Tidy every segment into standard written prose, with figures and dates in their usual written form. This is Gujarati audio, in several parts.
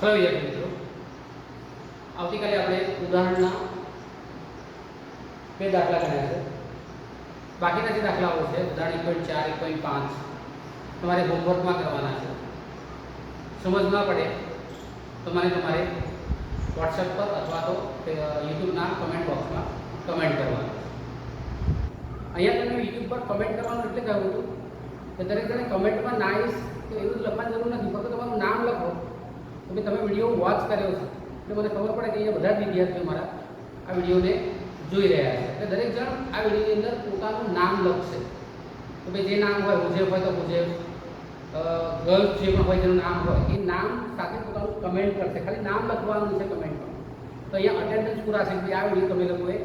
હવે વિદ્યાર્થી મિત્રો, આવતીકાલે આપણે ઉદાહરણના 2 દાખલા ગણ્યા છે. બાકીના જે દાખલાઓ છે ઉદાહરણ 1.4 1.5 તમારે હોમવર્કમાં કરવાના છે. સમજ ના પડે તો તમારે વોટ્સએપ પર અથવા તો યુટ્યુબના કમેન્ટ બોક્સમાં કમેન્ટ કરવાનું. અહીંયા તમે યુટ્યુબ પર કમેન્ટ કરવાનું એટલે કહ્યું હતું કે દરેક જણે કમેન્ટમાં નાઈસ કે એવું લખવાની જરૂર નથી, ફક્ત તમારું નામ લખો તો તમે વિડીયો વોચ કર્યો છે એટલે મને ખબર પડે કે અહીંયા બધા જ વિદ્યાર્થીઓ મારા આ વિડીયોને જોઈ રહ્યા છે. એટલે દરેક જણ આ વિડીયોની અંદર પોતાનું નામ લખશે. તો ભાઈ જે નામ હોય, હુજેબ હોય તો હુજેબ, ગર્લ્સ જે પણ હોય જેનું નામ હોય એ નામ સાથે પોતાનું કમેન્ટ કરશે. ખાલી નામ લખવાનું છે કમેન્ટમાં. તો અહીંયા અટેન્ડન્સ પૂરા છે કે આ વિડીયો તમે લોકોએ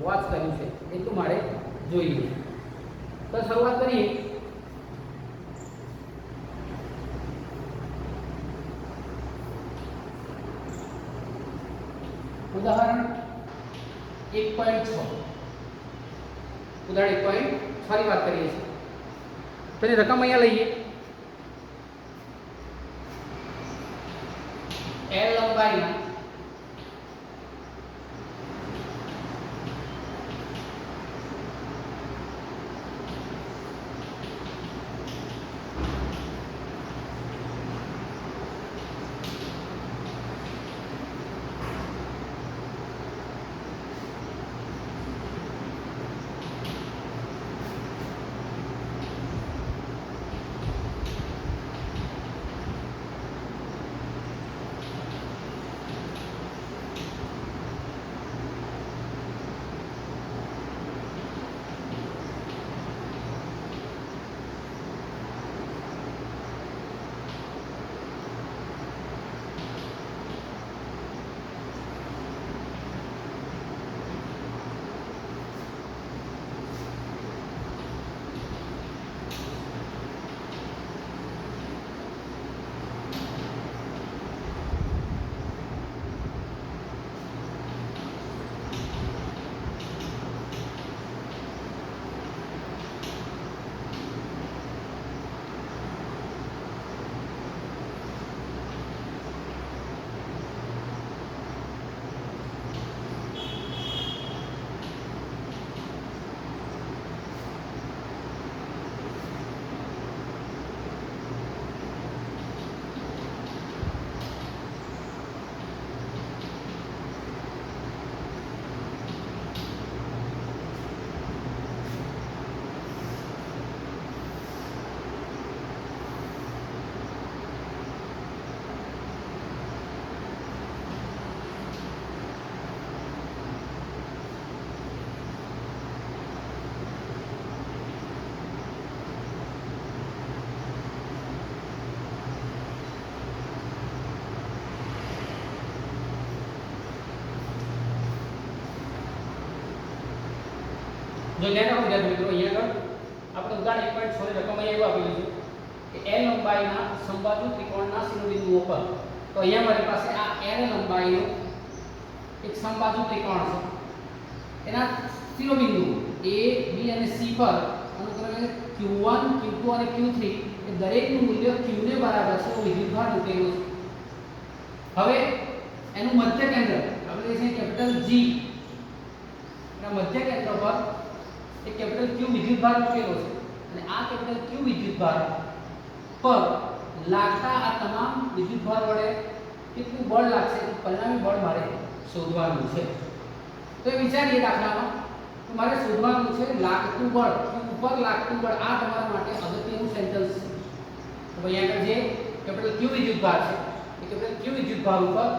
વોચ કર્યું છે એટલું મારે જોઈએ. તો શરૂઆત કરીએ. ઉદાહરણ 1.6 ઉદાહરણ 1.6 ની વાત કરીએ છીએ. તો એની રકમ અહીંયા લઈએ. L લંબાઈના જો ધ્યાન રાખો વિદ્યાર્થી મિત્રો, અહીંયા આગળ આપણે ઉદાહરણ 1.6 ની રકમ અહીંયા એવું આપેલું છે કે L લંબાઈના સમબાજુ ત્રિકોણના શિરોબિંદુઓ પર. તો અહીંયા મારી પાસે આ L લંબાઈનો એક સમબાજુ ત્રિકોણ છે. એના શિરોબિંદુ A, B અને C પર અનુક્રમે Q1, Q2 અને Q3 એ દરેકનું મૂલ્ય Q ને બરાબર છે એવો વિદ્યુતભાર મૂકેલો છે. હવે એનું મધ્ય કેન્દ્ર આપણે કહીએ છીએ કેપિટલ G. એના મધ્ય કેન્દ્ર પર એક કેપિટલ Q વિદ્યુતભાર મૂકેલો છે અને આ કેપિટલ Q વિદ્યુતભાર પર લાગતા આ તમામ વિદ્યુતભાર વડે કેટલું બળ લાગશે એ પરિણામી બળ મારે શોધવાનું છે. તો એ વિચારીએ દાખલામાં તો મારે શોધવાનું છે લાગતું બળ, Q ઉપર લાગતું બળ. આ તમારા માટે અગત્યનું સેન્ટેન્સ છે. તો અહીંયા આગળ જે કેપિટલ Q વિદ્યુતભાર છે એ કેપિટલ Q વિદ્યુતભાર ઉપર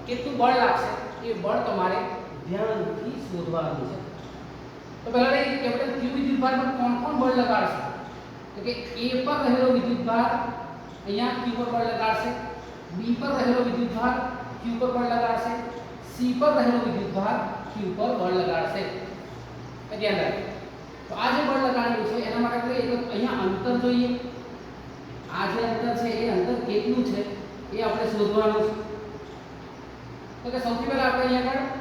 કેટલું બળ લાગશે એ બળ તમારે ધ્યાનથી શોધવાનું છે. તો પહેલા એ કેપિટલ Q વિદ્યુતભાર પર કોણ કોણ બળ લગાડશે? તો કે A પર રહેલો વિદ્યુતભાર અહીંયા Q પર બળ લગાડશે, B પર રહેલો વિદ્યુતભાર Q પર બળ લગાડશે, C પર રહેલો વિદ્યુતભાર Q પર બળ લગાડશે. ધ્યાન રાખો. તો આ જે બળ લગાડેલું છે એના માટે આપણે અહીંયા અંતર જોઈએ. આ જે અંતર છે એ અંતર કેટલું છે એ આપણે શોધવાનું છે. તો કે સૌથી પહેલા આપણે અહીંયા આગળ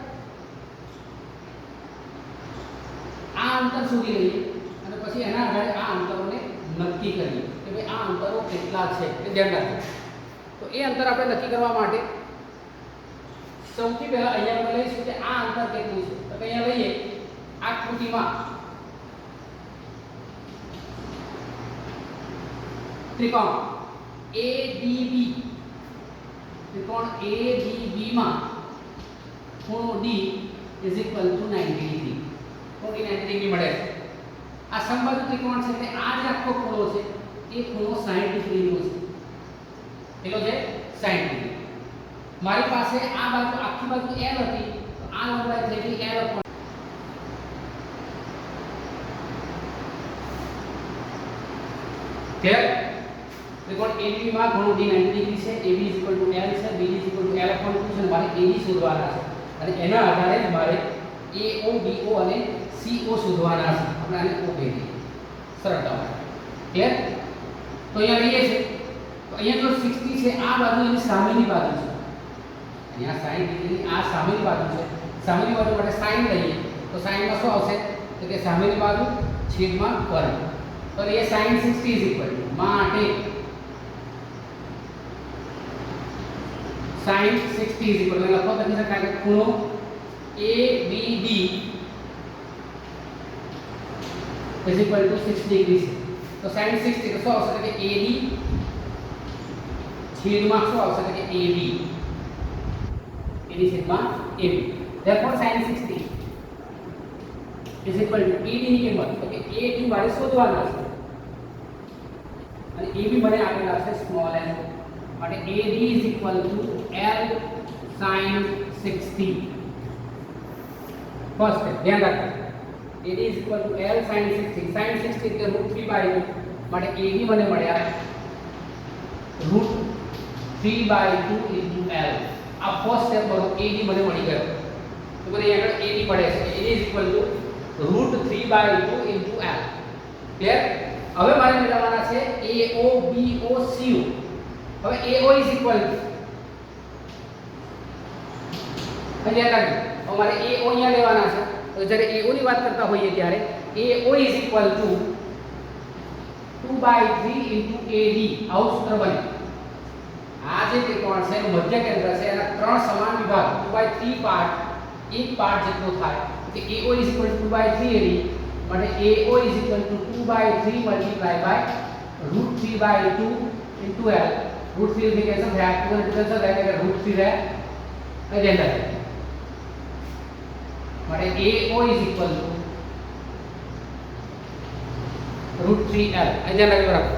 આ અંતર શોધી લઈએ અને પછી એના આધારે આ અંતરોને નક્કી કરીએ કે ભાઈ આ અંતરો કેટલા છે એ ધ્યાન રાખો. તો એ અંતર આપણે નક્કી કરવા માટે સૌથી પહેલા અહીંયા આપણે લઈશું કે આ અંતર કેટલું છે. તો અહીંયા લઈએ આકૃતિમાં ત્રિકોણ ADB, ત્રિકોણ ADB માં ખૂણો D = 90 ડિગ્રી. ખૂણો 90 ડિગ્રી મળે છે. આ સમબાજુ ત્રિકોણ છે એટલે આ જે આખો ખૂણો છે એ ખૂણો 60 ડિગ્રીનો છે. કેટલો છે? 60 ડિગ્રી. મારી પાસે આ બાજુ આખી બાજુ L હતી તો આ લંબાઈ થઈ ગઈ L upon ક્લિયર. ત્રિકોણ ADB માં ખૂણો D 90 ડિગ્રી છે, AB = L છે, BD = L upon 2 છે. મારે AD શોધવાના છે અને એના આધારે જ મારે AO BO અને CO શોધવાના છે. આપણે આને O કહી દઈએ સરળતા માટે. ક્લિયર. તો અહીંયા લઈએ છે તો અહીંયા જો 60 છે આ બાજુ એની સામેની બાજુ છે. અહીંયા 60 ડિગ્રી આ સામેની બાજુ છે. સામેની બાજુ માટે sin લઈએ તો sin માં શું આવશે તો કે સામેની બાજુ છેદમાં વર્ગ. તો એ sin 60 માટે sin 60 લખો લખી શકાય કે ખૂણો ABD = 60 ડિગ્રી છે. તો sin 60 તો શું આવશે કે AD છેદમાં શું આવશે કે AB, AD છેદમાં AB. therefore sin 60 = AD ની કિંમત તો કે AD મારે શોધવાના છે અને AB મને આપેલા છે સ્મોલ n માટે AD = L sin 60. ફર્સ્ટ ધ્યાન રાખો AD = L sin 60. sin 60 એટલે √3/2 માટે AD મને મળ્યા √3/2 * L. આ ફર્સ્ટ સ્ટેપ પર AD મને મળી ગયો. તો મને અહીંયા આગળ AD મળે છે AD √3/2 * L. ક્લિયર. હવે મારે મેળવવાના છે AO BO CO. હવે AO અહીંયા લાગી અમારે AO અહીંયા લેવાના છે. તો જ્યારે AO ની વાત કરતા હોઈએ ત્યારે AO = 2/3 * AD. આવું સૂત્ર બને. આ જે ત્રિકોણ છે એનું મધ્ય કેન્દ્ર છે એના ત્રણ સમાન વિભાગ 2/3 પાર્ટ એક પાર્ટ જેટલો થાય તો AO = 2/3 AD માટે AO = 2/3 * √3/2 * L. √3 થી કેન્સલ થાય 2 ને કેન્સલ થાય એટલે √3 રહે કઈ જાય માટે AO = √3L. અહીંયા લાગી બરાબર.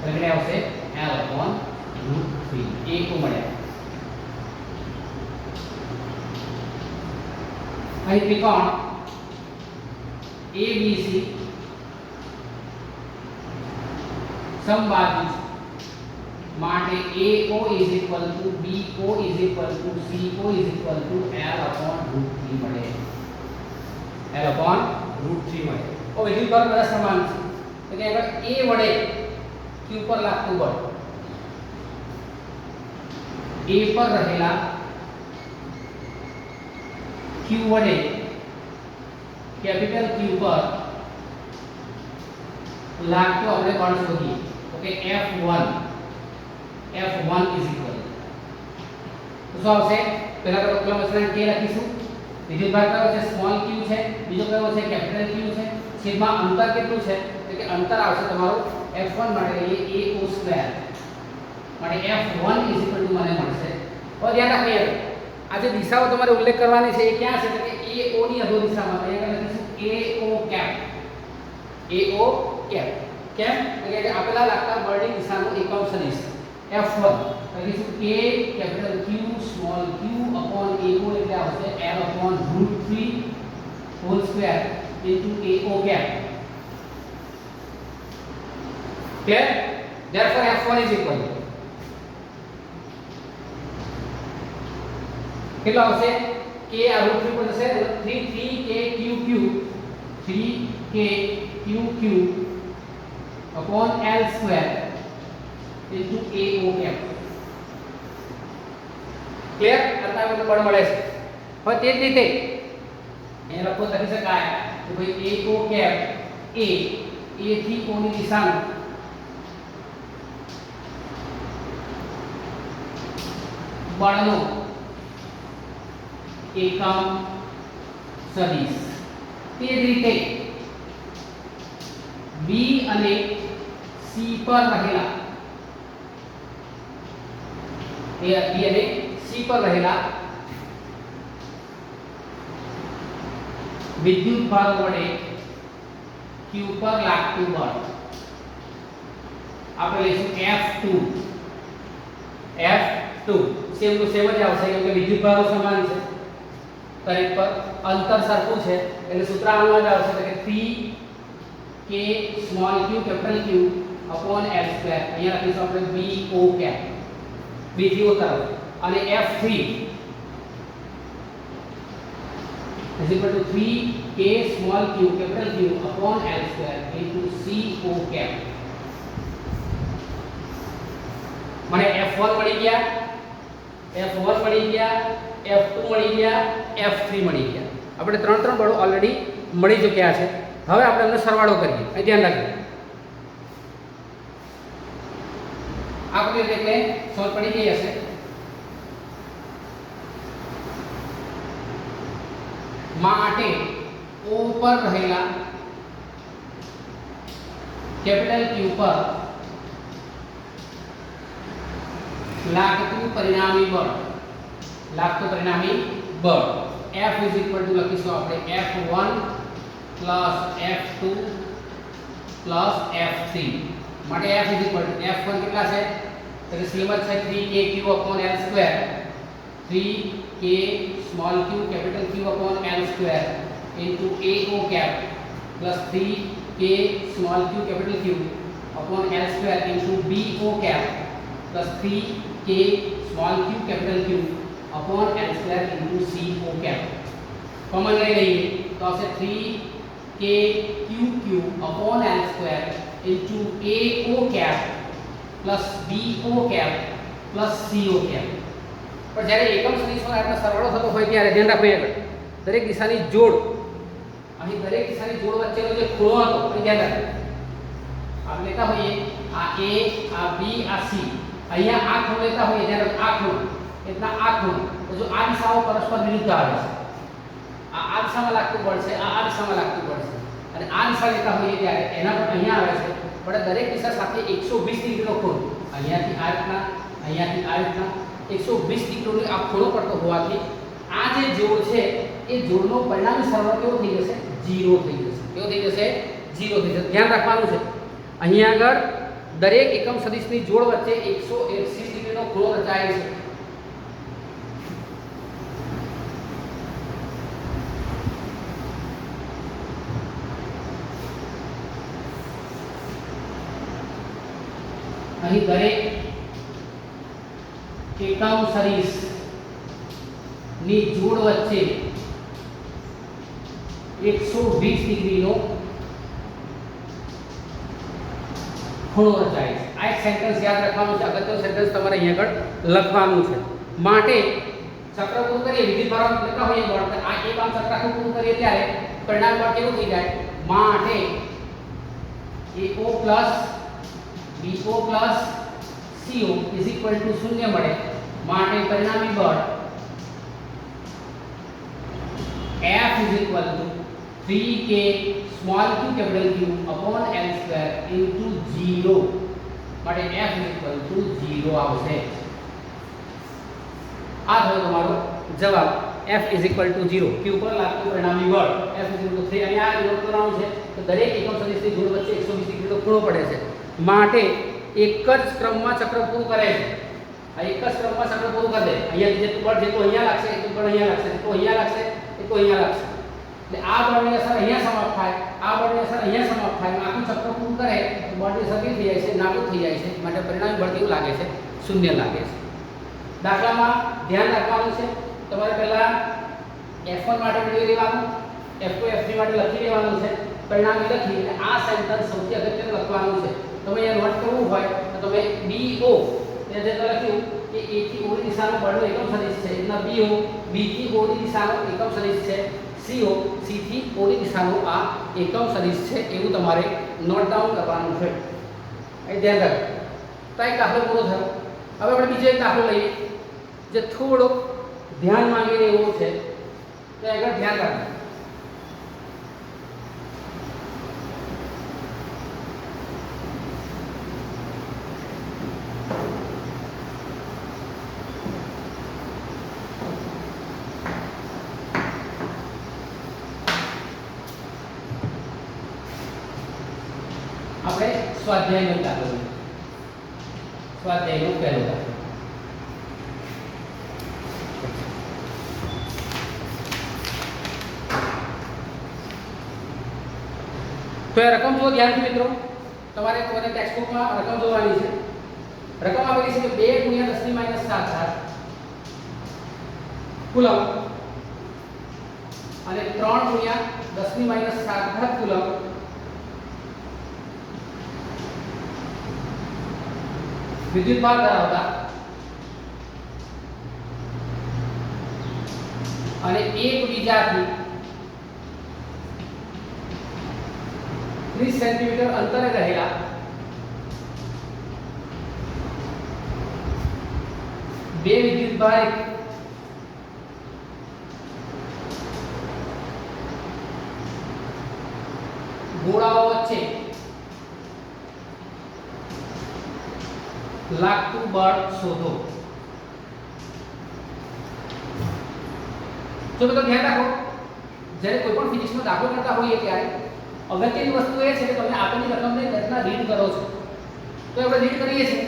અહીંયા આવશે L upon √3. AO મળ્યા. અહીં ત્રિકોણ ABC સમબાજુ માટે AO = BO = CO = L upon √3 મળે. L upon √3 મળે. હવે વિદ્યુત બળ બધા સમાન છે એટલે આગળ A વડે Q પર લાગતું બળ A પર રહેલા Q વડે કેપિટલ Q પર લાગતું આપણે બળ શોધીએ તો કે F1 = તો શું આવશે પહેલા તો કુલમ અચળાંક K લખીશું. વિદ્યુત ભાર કયો છે સ્મોલ q છે, બીજો કયો છે કેપિટલ Q છે. છેદમાં અંતર કેટલું છે તો કે અંતર આવશે તમારું F1 માટે લઈએ AO² માટે F1 = મને મળશે. હવે ધ્યાન રાખીએ આ જે દિશાઓ તમારે ઉલ્લેખ કરવાની છે એ ક્યાં છે તો કે AO ની અધો દિશામાં. અહીંયા લખીશું AO કેપ. કેમ તો કે આપેલા લાગતા બળની દિશાનું એકમ સદિશ F1 લખીશું K capital Q small q upon AO એટલે આવશે L upon √3 whole square into AO cap. Clear? Therefore F1 is equal to કેટલો આવશે K આ √3 પર જશે 3 3 K Q Q 3 K Q Q upon L square into AO cap clear આટલા બધું બળ મળે છે હવે તે જ રીતે એ લખો લખી શકાય કે ભાઈ AO કેપ A થી O ની દિશામાં બળનો એકમ સદિશ તે જ રીતે B અને C પર રહેલા B અને C પર રહેલા વિદ્યુત ભાર વડે Q પર લાગતું બળ આપણે લઈશું F2 સેમ ટુ સેમ જ આવશે કેમ કે વિદ્યુત ભારો સમાન છે દરેક પર અંતર સરખું છે એટલે સૂત્ર આમાં જ આવશે કે 3k small q capital Q upon L square અહીંયા લખીશું આપણે BO કેપ B થી O તરફ અને F3 is equal to 3k small q capital Q upon L square into CO cap મને F1 મળી ગયા F1 મળી ગયા F2 મળી ગયા F3 મળી ગયા આપણે ત્રણ બળો ઓલરેડી મળી ચૂક્યા છે હવે આપણે એનો સરવાળો કરીએ અહીં ધ્યાન રાખજો આ બધી રીતે સમજ પડી ગઈ હશે માટે O પર રહેલા કેપિટલ Q પર लागतु परिणामी बल F इज इक्वल टू लखीશું આપણે F1 F2 F3 માટે F is equal to F1 કેટલા છે તો સેમ જ છે 3kq L square 3k small q capital Q L square into AO cap plus 3k small q capital Q L square into BO cap plus 3k small q capital Q upon L square into CO cap common ले लेंगे तो आपसे 3k QQ upon L square into AO cap plus BO cap plus CO cap पर જ્યારે એકમ સદિશનો આપણે સરવાળો થતો હોય ત્યારે ધ્યાન રાખવું આગળ દરેક દિશાની જોડ અહીં દરેક દિશાની જોડ વચ્ચેનો જે ખૂણો હતો એ ધ્યાન રાખવું આપણે લેતા હોઈએ આ A આ B આ C અહીંયા આ ખૂણો લેતા હોઈએ જ્યારે આ ખૂણો એટલા આ ખૂણો તો જો આ દિશાઓ પરસ્પર વિરુદ્ધ આવે છે આ દિશામાં લાગતું બળ છે આ દિશામાં લાગતું બળ છે અને આ દિશા લેતા હોઈએ ત્યારે એના પર અહીંયા આવે છે પણ દરેક દિશા સાથે 120 ડિગ્રીનો ખૂણો અહીંયાથી આ રીતના 120 ડિગ્રીનો આ ખૂણો પડતો હોવાથી આ જે જોડ છે એ જોડનો પરિણામી સરવાળો કેવો થઈ જશે 0 થઈ જશે કેવો થઈ જશે 0 થઈ જશે ધ્યાન રાખવાનું છે અહીંયા આગળ દરેક એકમ સદિશની જોડ વચ્ચે 180 ડિગ્રીનો ખૂણો રચાયેલ છે અહીં દરેક એકમ સદિશની જોડ વચ્ચે 120 ડિગ્રીનો ખૂણો રચાય છે આ એક સેન્ટેન્સ યાદ રાખવાનું છે અગત્યનું સેન્ટેન્સ તમારે અહીંયા આગળ લખવાનું છે માટે ચક્ર પૂરું કરીએ વિદ્યુત ભાર લેતા હોઈએ બળ આ એક આમ ચક્ર પૂરું કરીએ ત્યારે પરિણામ બળ કેવું થઈ જાય માટે AO BO CO is equal to 0 મળે માટે પરિણામી બળ F is equal to 3k small q capital Q upon L square into 0 માટે F इज इक्वल टू 0 આવશે આ થયો તમારો જવાબ F is equal to 0 Q પર લાગતું પરિણામી બળ F इज इक्वल टू 3 અહીંયા આ નોટ કરવાનું છે તો દરેક એકમ સદિશની જોડ વચ્ચે 120 ડિગ્રીનો ખૂણો પડે છે માટે એક જ ક્રમમાં ચક્ર પૂરું કરે છે આ એક જ ક્રમમાં ચક્ર પૂરું કરી દે અહીંયા જેટલું બળ જેટલું અહીંયા લાગશે એટલું બળ અહીંયા લાગશે જેટલું અહીંયા લાગશે એટલું અહીંયા લાગશે એટલે આ બળની અસર અહીંયા સમાપ્ત થાય આ બળની અસર અહીંયા સમાપ્ત થાય આખું ચક્ર પૂરું કરે તો બળની અસર કેવી થઈ જાય છે નાબૂદ થઈ જાય છે માટે પરિણામી બળ કેવું લાગે છે શૂન્ય લાગે છે દાખલામાં ધ્યાન રાખવાનું છે તમારે પહેલા F1 માટે મેળવી લેવાનું F2 F3 માટે લખી લેવાનું છે પરિણામી લખી અને આ સેન્ટેન્સ સૌથી અગત્યનું લખવાનું છે તમે અહીંયા નોટ કરવું હોય તો તમે BO એ જે લખ્યું કે A થી O ની દિશાનો બળનો એકમ સદિશ છે એટલે BO B થી O ની દિશાનો એકમ સદિશ છે CO C થી O ની દિશાનો આ એકમ સદિશ છે એવું તમારે નોટ ડાઉન કરવાનું છે એ ધ્યાન રાખો તો એક દાખલો પૂરો થયો હવે આપણે બીજો એક દાખલો લઈએ જે થોડો ધ્યાન માંગીને એવો છે તો આગળ ધ્યાન રાખો આપણે સ્વાધ્યાયનો દાખલો લઈએ સ્વાધ્યાયનો પહેલો દાખલો તો એ રકમ જો ધ્યાનથી મિત્રો તમારે ટેક્સ્ટબુકમાં રકમ જોવાની છે રકમ આપેલી છે કે 2 × 10⁻⁷ કુલમ અને 3 × 10⁻⁷ કુલમ વિદ્યુત ભાર ધરાવતા અને એકબીજાથી 30 સેન્ટીમીટર અંતરે રહેલા બે વિદ્યુત ભાર ગોળાઓ વચ્ચે લાગતું બળ શોધો જો મિત્રો ધ્યાન રાખો જ્યારે કોઈ પણ ફિઝિક્સનો દાખલો કરતા હોઈએ ત્યારે અગત્યની વસ્તુ એ છે કે તમે આપેલી રકમને કેટલા રીડ કરો છો તો આપણે રીડ કરીએ છીએ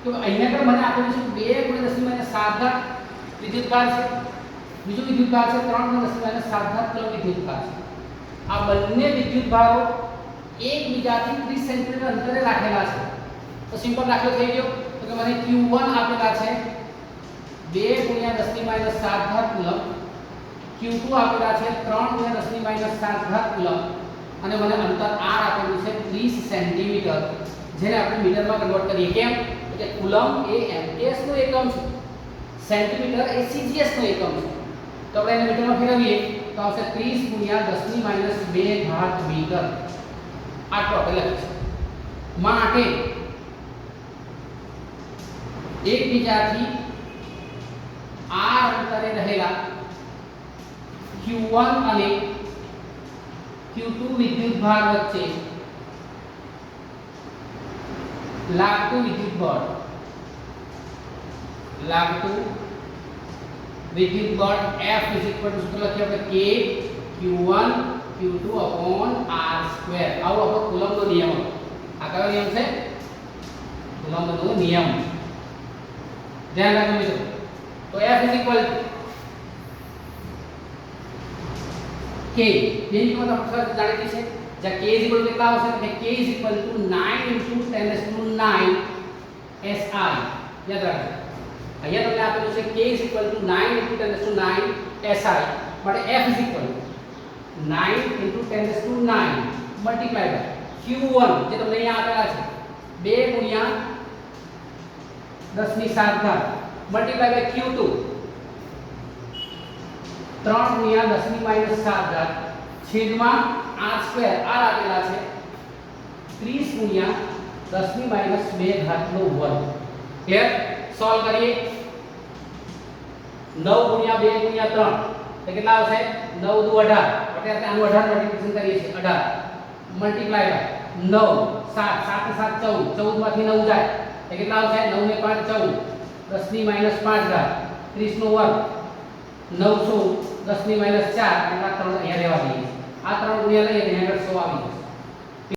તો અહીંયા પણ મને આપેલું છે 2 × 10⁻⁷ વિદ્યુત ભાર છે બીજું વિદ્યુત ભાર છે 3 × 10⁻⁷ કિલો વિદ્યુત ભાર છે આ બંને વિદ્યુત ભારો એકબીજાથી 30 સેન્ટીમીટર અંતરે રાખેલા છે તો સિમ્પલ દાખલો થઈ ગયો તો કે મને Q1 આપેલા છે 2 × 10⁻⁷ કુલમ Q2 આપેલા છે 3 × 10⁻⁷ કુલમ અને મને અંતર r આપેલું છે 30 સેન્ટીમીટર જેને આપણે મીટરમાં કન્વર્ટ કરીએ કેમ કે કુલમ એ એમકેએસ નો એકમ છે સેન્ટીમીટર એ સીજીએસ નો એકમ છે તો આપણે એને મીટરમાં ફેરવીએ તો આવશે 30 × 10⁻² મીટર આટલો આપણે લખીશું માટે એકબીજાથી r અંતરે રહેલા Q1 અને Q2 વિદ્યુત ભાર વચ્ચે લાગતું વિદ્યુત બળ F સૂત્ર લખીએ આપણે K Q1 Q2 r². આવો આપણો કુલમ્બનો નિયમ હતો. આ કયો નિયમ છે? કુલમ્બનો નિયમ. ધ્યાન રાખજો મિત્રો. તો F K જેની કિંમત આપણે જાણીતી છે. જ્યાં K કેટલા આવશે કે K 9 × 10⁹ SI. યાદ રાખજો. અહીંયા તમને આપેલું છે K 9 × 10⁹ SI માટે F 9 × 10⁹ મલ્ટીપ્લાય બાય Q1 જે તમને અહીંયા આપેલા છે 2 × 10⁻⁷ મલ્ટીપ્લાય બાય Q2 3 × 10⁻⁷ છેદમાં r² r આપેલા છે 30 × 10⁻²² ક્લિયર સોલ્વ કરીએ 9 × 2 × 3 તો કેટલા આવશે 9 દુ 18 એટલે આનું 18 મલ્ટીપ્લિકેશન કરીએ છીએ 18 મલ્ટીપ્લાય બાય 9 7 7 7 14 14 માંથી 9 જાય તો કેટલા આવશે 9 ને 5 14 10⁻5 30 નો વર્ગ 900 10⁻4 એટલે આ 3 અહીંયા રહેવા દઈએ આ 3 ગુણ્યા લઈએ તો અહીંયા આગળ 100 આવી જશે